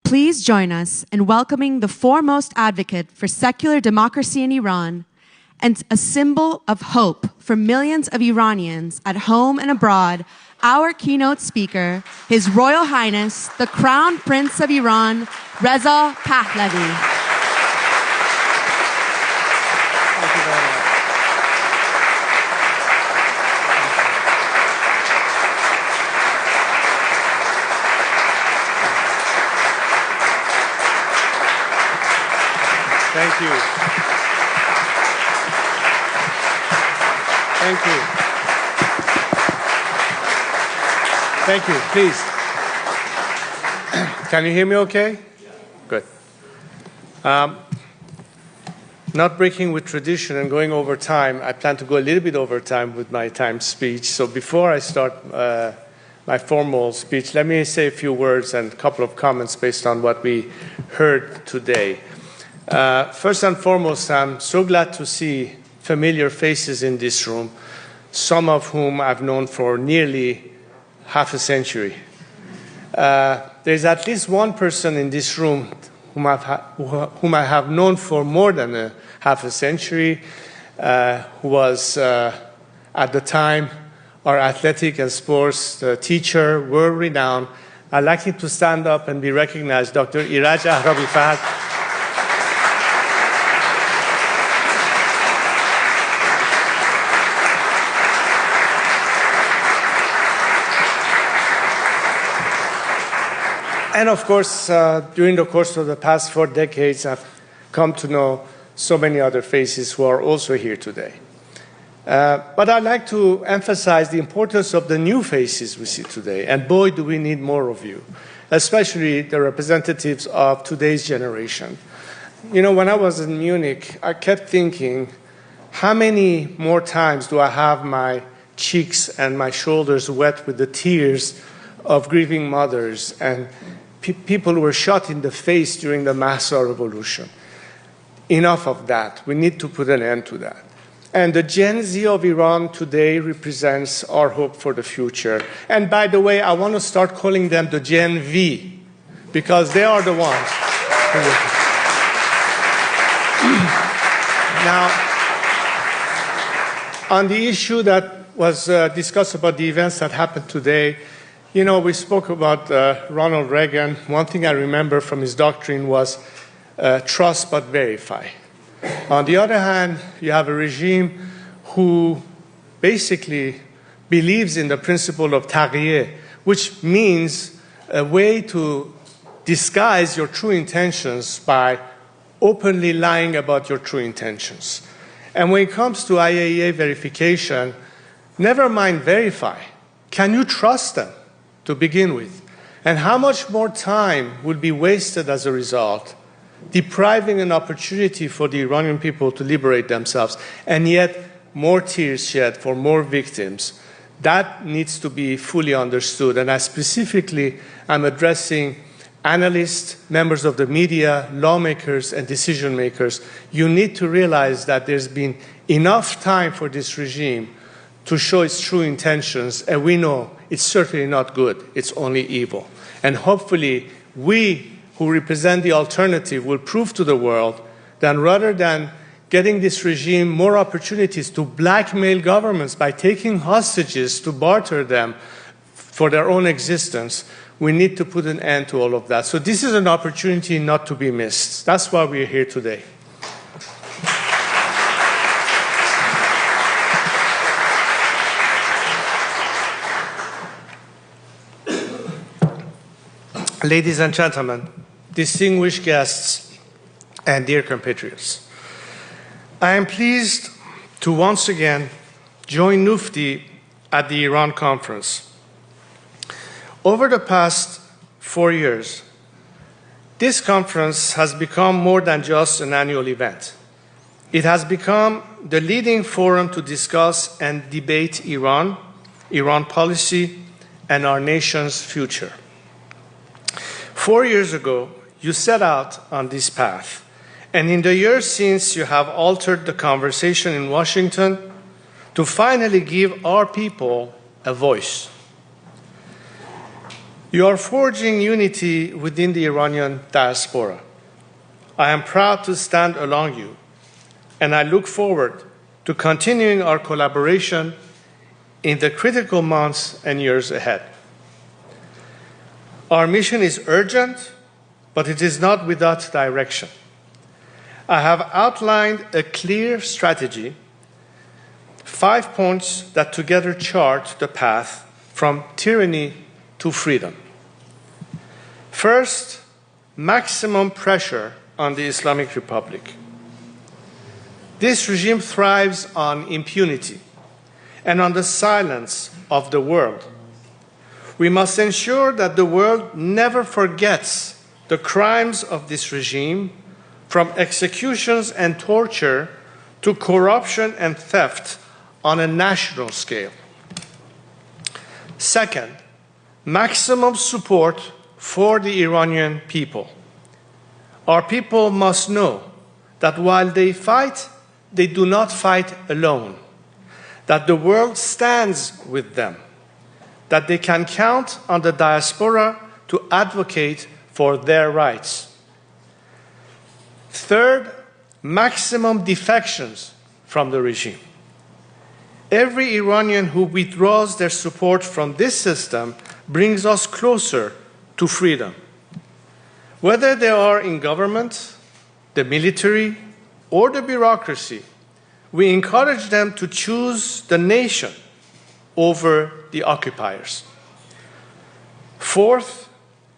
Please join us in welcoming the foremost advocate for secular democracy in Iran and a symbol of hope for millions of Iranians at home and abroad, our keynote speaker, His Royal Highness, the Crown Prince of Iran, Reza Pahlavi. Thank you very much. Thank you. Thank you. Thank you. Please. Can you hear me okay? Good. Not breaking with tradition and going over time, I plan to go a little bit over time with my timed speech. So before I start my formal speech, let me say a few words and a couple of comments based on what we heard today. First and foremost, I'm so glad to see familiar faces in this room, some of whom I've known for nearly half a century. There's at least one person in this room whom I have known for more than half a century, who was at the time our athletic and sports teacher, world-renowned. I'd like him to stand up and be recognized, Dr. Iraj Ahrabi-Fard. And of course, during the course of the past 4 decades, I've come to know so many other faces who are also here today. But I'd like to emphasize the importance of the new faces we see today. And boy, do we need more of you, especially the representatives of today's generation. You know, when I was in Munich, I kept thinking, how many more times do I have my cheeks and my shoulders wet with the tears of grieving mothers and people who were shot in the face during the Mahsa revolution? Enough of that. We need to put an end to that. And the Gen Z of Iran today represents our hope for the future. And by the way, I want to start calling them the Gen V, because they are the ones who Now, on the issue that was discussed about the events that happened today, you know, we spoke about Ronald Reagan. One thing I remember from his doctrine was trust but verify. On the other hand, you have a regime who basically believes in the principle of taqiyya, which means a way to disguise your true intentions by openly lying about your true intentions. And when it comes to IAEA verification, never mind verify. Can you trust them to begin with? And how much more time will be wasted as a result, depriving an opportunity for the Iranian people to liberate themselves, and yet more tears shed for more victims. That needs to be fully understood. And I specifically am addressing analysts, members of the media, lawmakers, and decision makers. You need to realize that there's been enough time for this regime to show its true intentions, and we know it's certainly not good, it's only evil. And hopefully we who represent the alternative will prove to the world that rather than getting this regime more opportunities to blackmail governments by taking hostages to barter them for their own existence, we need to put an end to all of that. So this is an opportunity not to be missed. That's why we're here today. Ladies and gentlemen, distinguished guests, and dear compatriots, I am pleased to once again join Nufti at the Iran conference. Over the past 4 years, this conference has become more than just an annual event. It has become the leading forum to discuss and debate Iran, Iran policy, and our nation's future. 4 years ago, you set out on this path, and in the years since, you have altered the conversation in Washington to finally give our people a voice. You are forging unity within the Iranian diaspora. I am proud to stand along you, and I look forward to continuing our collaboration in the critical months and years ahead. Our mission is urgent, but it is not without direction. I have outlined a clear strategy, 5 points that together chart the path from tyranny to freedom. First, maximum pressure on the Islamic Republic. This regime thrives on impunity and on the silence of the world. We must ensure that the world never forgets the crimes of this regime, from executions and torture to corruption and theft on a national scale. Second, maximum support for the Iranian people. Our people must know that while they fight, they do not fight alone, that the world stands with them, that they can count on the diaspora to advocate for their rights. Third, maximum defections from the regime. Every Iranian who withdraws their support from this system brings us closer to freedom. Whether they are in government, the military, or the bureaucracy, we encourage them to choose the nation over the occupiers. Fourth,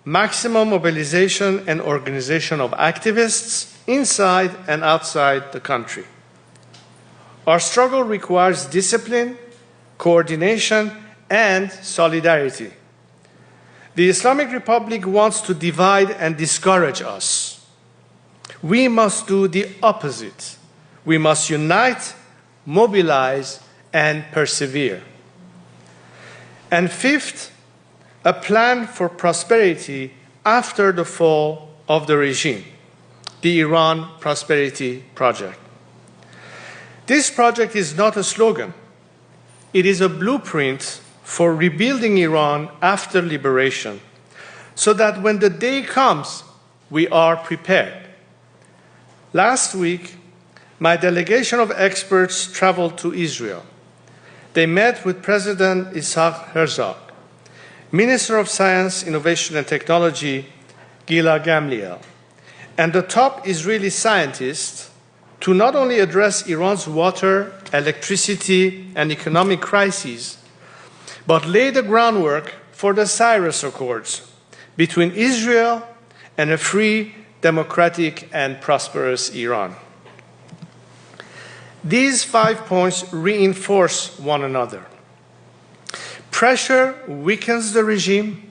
maximum mobilization and organization of activists inside and outside the country. Our struggle requires discipline, coordination, and solidarity. The Islamic Republic wants to divide and discourage us. We must do the opposite. We must unite, mobilize, and persevere. And fifth, a plan for prosperity after the fall of the regime, the Iran Prosperity Project. This project is not a slogan. It is a blueprint for rebuilding Iran after liberation, so that when the day comes, we are prepared. Last week, my delegation of experts traveled to Israel. They met with President Isaac Herzog, Minister of Science, Innovation and Technology, Gila Gamliel, and the top Israeli scientists to not only address Iran's water, electricity, and economic crises, but lay the groundwork for the Cyrus Accords between Israel and a free, democratic, and prosperous Iran. These 5 points reinforce one another. Pressure weakens the regime,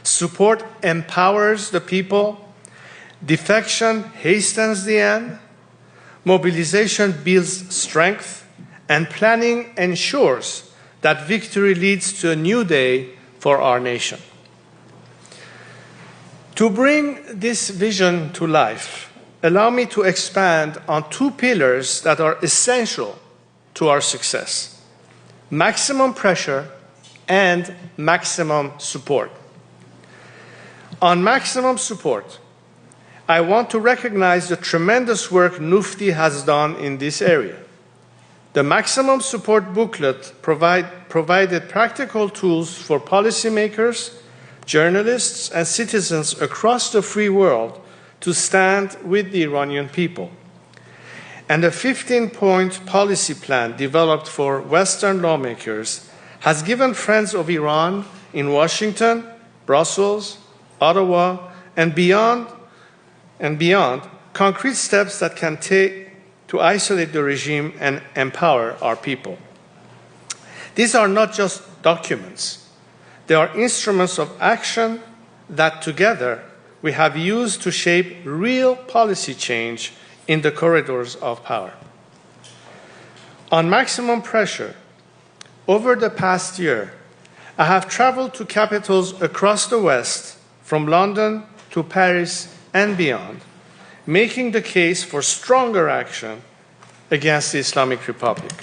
support empowers the people, defection hastens the end, mobilization builds strength, and planning ensures that victory leads to a new day for our nation. To bring this vision to life, allow me to expand on 2 pillars that are essential to our success: maximum pressure and maximum support. On maximum support, I want to recognize the tremendous work Nوفدی has done in this area. The maximum support booklet provided practical tools for policymakers, journalists, and citizens across the free world to stand with the Iranian people. And a 15-point policy plan developed for Western lawmakers has given friends of Iran in Washington, Brussels, Ottawa, and beyond concrete steps that can take to isolate the regime and empower our people. These are not just documents. They are instruments of action that together we have used to shape real policy change in the corridors of power. On maximum pressure, over the past year, I have traveled to capitals across the West, from London to Paris and beyond, making the case for stronger action against the Islamic Republic.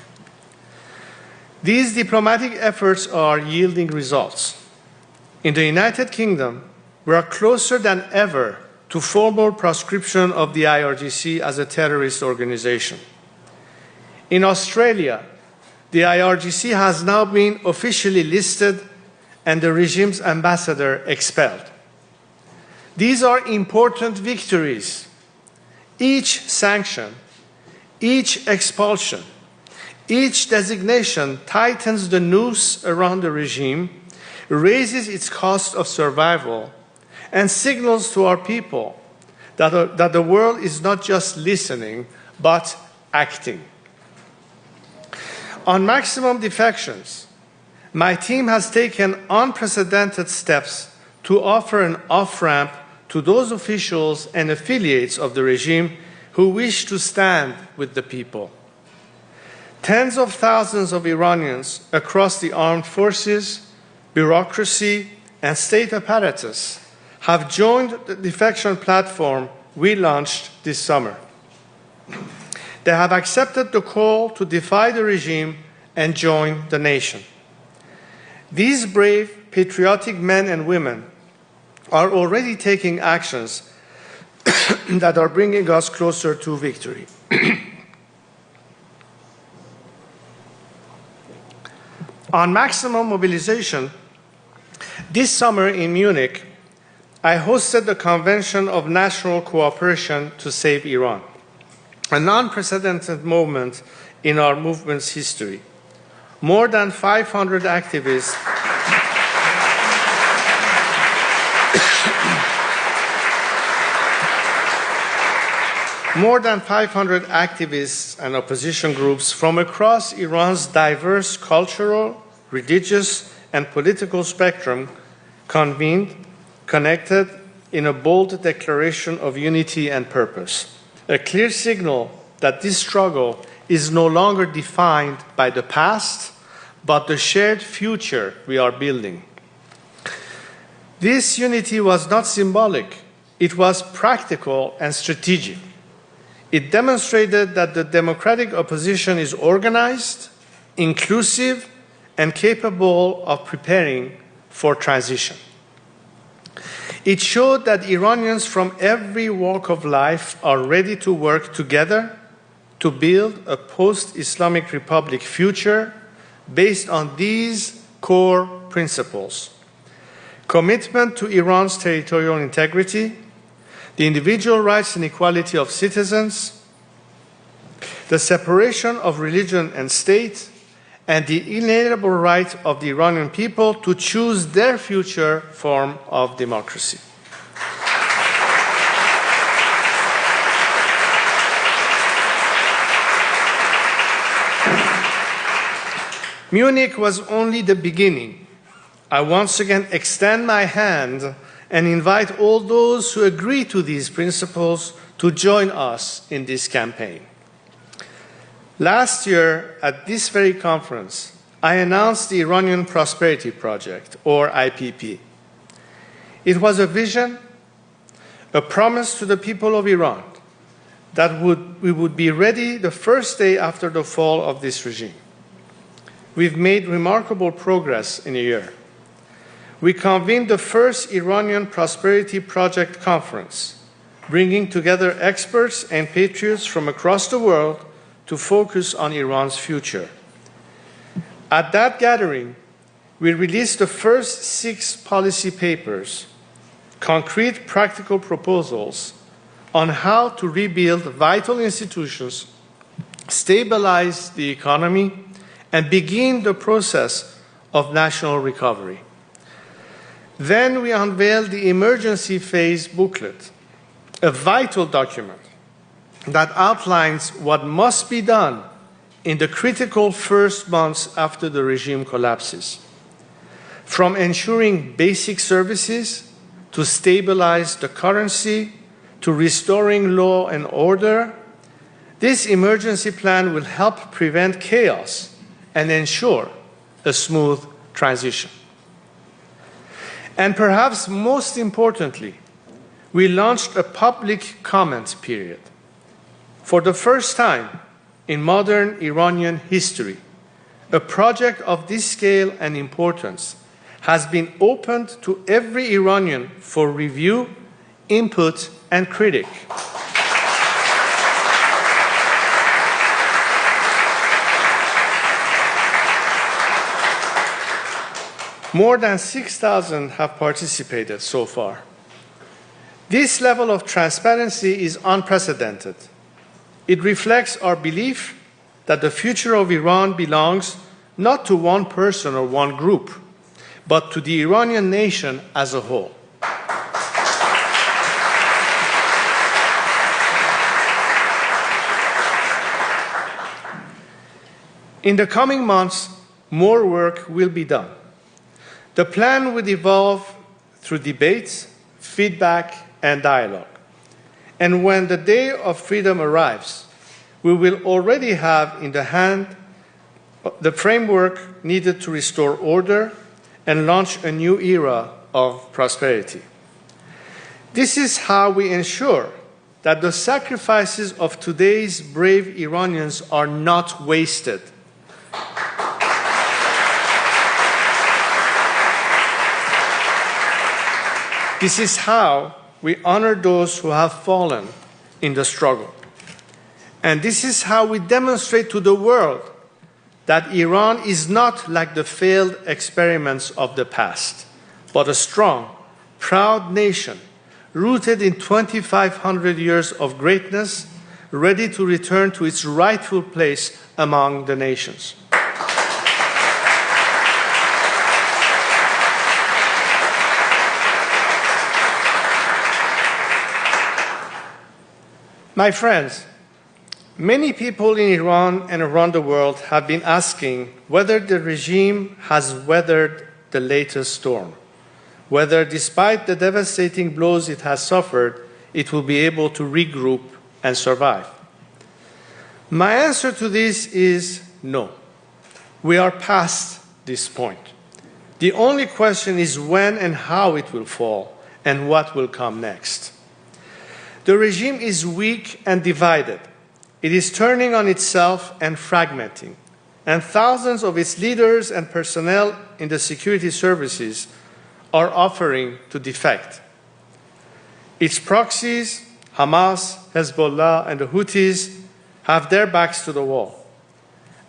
These diplomatic efforts are yielding results. In the United Kingdom, we are closer than ever to formal proscription of the IRGC as a terrorist organization. In Australia, the IRGC has now been officially listed and the regime's ambassador expelled. These are important victories. Each sanction, each expulsion, each designation tightens the noose around the regime, raises its cost of survival, and signals to our people that the world is not just listening, but acting. On maximum defections, my team has taken unprecedented steps to offer an off-ramp to those officials and affiliates of the regime who wish to stand with the people. Tens of thousands of Iranians across the armed forces, bureaucracy, and state apparatus have joined the defection platform we launched this summer. They have accepted the call to defy the regime and join the nation. These brave, patriotic men and women are already taking actions that are bringing us closer to victory. On maximum mobilization, this summer in Munich, I hosted the Convention of National Cooperation to Save Iran, an unprecedented moment in our movement's history. More than 500 activists and opposition groups from across Iran's diverse cultural, religious, and political spectrum convened, connected in a bold declaration of unity and purpose, a clear signal that this struggle is no longer defined by the past, but the shared future we are building. This unity was not symbolic, it was practical and strategic. It demonstrated that the democratic opposition is organized, inclusive, and capable of preparing for transition. It showed that Iranians from every walk of life are ready to work together to build a post-Islamic Republic future based on these core principles: commitment to Iran's territorial integrity, the individual rights and equality of citizens, the separation of religion and state, and the inalienable right of the Iranian people to choose their future form of democracy. Munich was only the beginning. I once again extend my hand and invite all those who agree to these principles to join us in this campaign. Last year, at this very conference, I announced the Iranian Prosperity Project, or IPP. It was a vision, a promise to the people of Iran that we would be ready the first day after the fall of this regime. We've made remarkable progress in a year. We convened the first Iranian Prosperity Project conference, bringing together experts and patriots from across the world to focus on Iran's future. At that gathering, we released the first 6 policy papers, concrete practical proposals on how to rebuild vital institutions, stabilize the economy, and begin the process of national recovery. Then we unveiled the emergency phase booklet, a vital document that outlines what must be done in the critical first months after the regime collapses. From ensuring basic services, to stabilize the currency, to restoring law and order, this emergency plan will help prevent chaos and ensure a smooth transition. And perhaps most importantly, we launched a public comment period. For the first time in modern Iranian history, a project of this scale and importance has been opened to every Iranian for review, input, and critique. More than 6,000 have participated so far. This level of transparency is unprecedented. It reflects our belief that the future of Iran belongs not to one person or one group, but to the Iranian nation as a whole. In the coming months, more work will be done. The plan will evolve through debates, feedback, and dialogue. And when the day of freedom arrives, we will already have in the hand the framework needed to restore order and launch a new era of prosperity. This is how we ensure that the sacrifices of today's brave Iranians are not wasted. This is how we honor those who have fallen in the struggle. And this is how we demonstrate to the world that Iran is not like the failed experiments of the past, but a strong, proud nation rooted in 2,500 years of greatness, ready to return to its rightful place among the nations. My friends, many people in Iran and around the world have been asking whether the regime has weathered the latest storm, whether despite the devastating blows it has suffered, it will be able to regroup and survive. My answer to this is no. We are past this point. The only question is when and how it will fall and what will come next. The regime is weak and divided. It is turning on itself and fragmenting, and thousands of its leaders and personnel in the security services are offering to defect. Its proxies, Hamas, Hezbollah, and the Houthis, have their backs to the wall.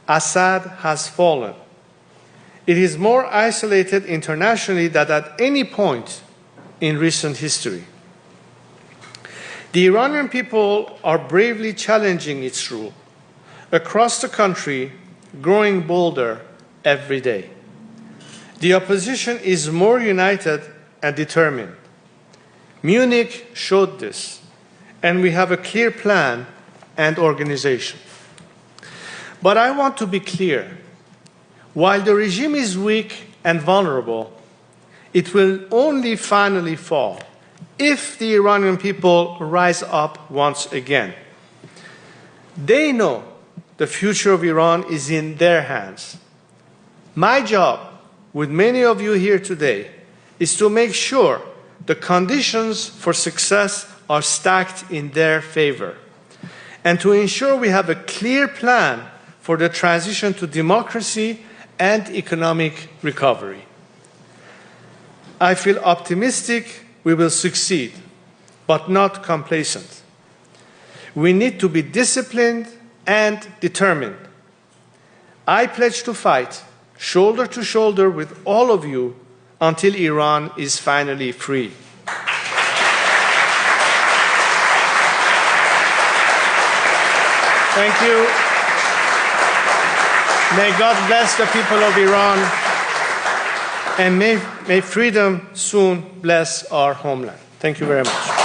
Assad has fallen. It is more isolated internationally than at any point in recent history. The Iranian people are bravely challenging its rule across the country, growing bolder every day. The opposition is more united and determined. Munich showed this, and we have a clear plan and organization. But I want to be clear. While the regime is weak and vulnerable, it will only finally fall if the Iranian people rise up once again. They know the future of Iran is in their hands. My job, with many of you here today, is to make sure the conditions for success are stacked in their favor, and to ensure we have a clear plan for the transition to democracy and economic recovery. I feel optimistic we will succeed, but not complacent. We need to be disciplined and determined. I pledge to fight shoulder to shoulder with all of you until Iran is finally free. Thank you. May God bless the people of Iran, and may freedom soon bless our homeland. Thank you very much.